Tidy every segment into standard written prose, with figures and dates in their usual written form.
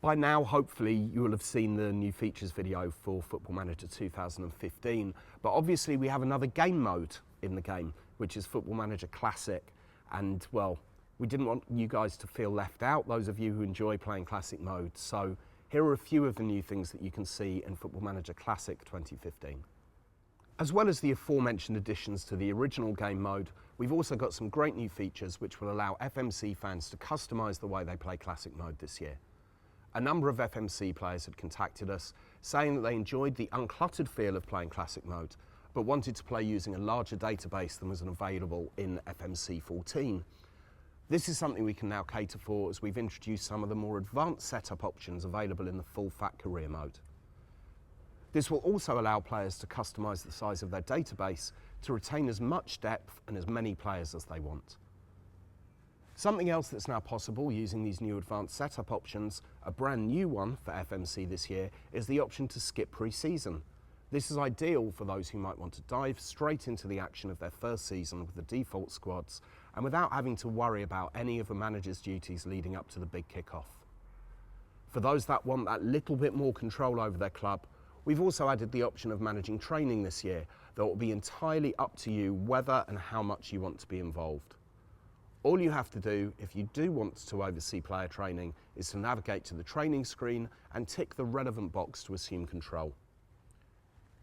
By now, hopefully, you will have seen the new features video for Football Manager 2015, but obviously we have another game mode in the game, which is Football Manager Classic, and well, we didn't want you guys to feel left out, those of you who enjoy playing Classic mode, so here are a few of the new things that you can see in Football Manager Classic 2015. As well as the aforementioned additions to the original game mode, we've also got some great new features which will allow FMC fans to customise the way they play Classic mode this year. A number of FMC players had contacted us saying that they enjoyed the uncluttered feel of playing Classic mode, but wanted to play using a larger database than was available in FMC 14. This is something we can now cater for as we've introduced some of the more advanced setup options available in the full fat career mode. This will also allow players to customise the size of their database to retain as much depth and as many players as they want. Something else that's now possible using these new advanced setup options, a brand new one for FMC this year, is the option to skip pre-season. This is ideal for those who might want to dive straight into the action of their first season with the default squads and without having to worry about any of the manager's duties leading up to the big kickoff. For those that want that little bit more control over their club, we've also added the option of managing training this year that will be entirely up to you whether and how much you want to be involved. All you have to do, if you do want to oversee player training, is to navigate to the training screen and tick the relevant box to assume control.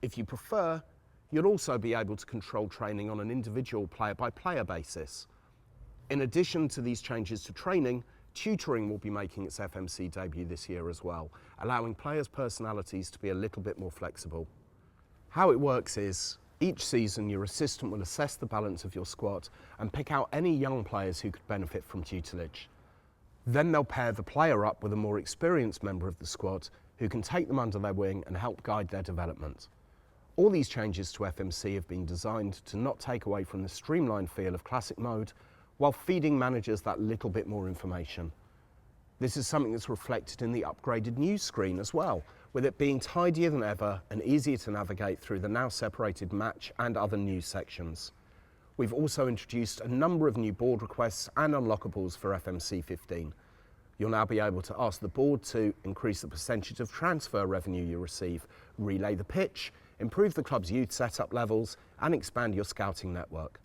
If you prefer, you'll also be able to control training on an individual player-by-player basis. In addition to these changes to training, tutoring will be making its FMC debut this year as well, allowing players' personalities to be a little bit more flexible. How it works is, each season, your assistant will assess the balance of your squad and pick out any young players who could benefit from tutelage. Then they'll pair the player up with a more experienced member of the squad who can take them under their wing and help guide their development. All these changes to FMC have been designed to not take away from the streamlined feel of Classic mode while feeding managers that little bit more information. This is something that's reflected in the upgraded news screen as well, with it being tidier than ever and easier to navigate through the now separated match and other news sections. We've also introduced a number of new board requests and unlockables for FMC 15. You'll now be able to ask the board to increase the percentage of transfer revenue you receive, relay the pitch, improve the club's youth setup levels, and expand your scouting network.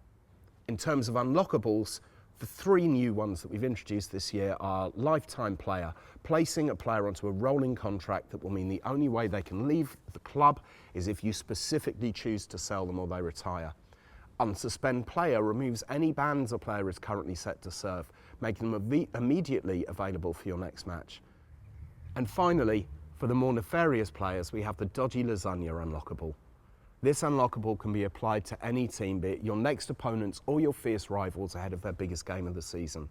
In terms of unlockables, the three new ones that we've introduced this year are lifetime player, placing a player onto a rolling contract that will mean the only way they can leave the club is if you specifically choose to sell them or they retire. Unsuspend player removes any bans a player is currently set to serve, making them immediately available for your next match. And finally, for the more nefarious players, we have the dodgy lasagna unlockable. This unlockable can be applied to any team, be it your next opponents or your fierce rivals ahead of their biggest game of the season.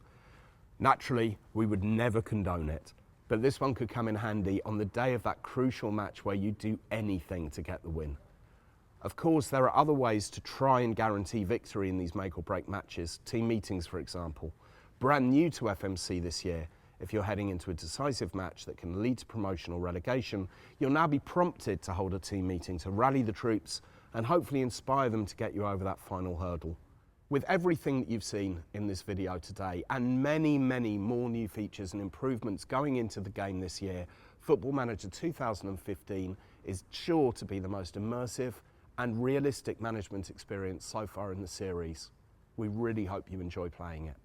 Naturally, we would never condone it, but this one could come in handy on the day of that crucial match where you do anything to get the win. Of course, there are other ways to try and guarantee victory in these make or break matches, team meetings for example. Brand new to FMC this year, if you're heading into a decisive match that can lead to promotion or relegation, you'll now be prompted to hold a team meeting to rally the troops and hopefully inspire them to get you over that final hurdle. With everything that you've seen in this video today and many, many more new features and improvements going into the game this year, Football Manager 2015 is sure to be the most immersive and realistic management experience so far in the series. We really hope you enjoy playing it.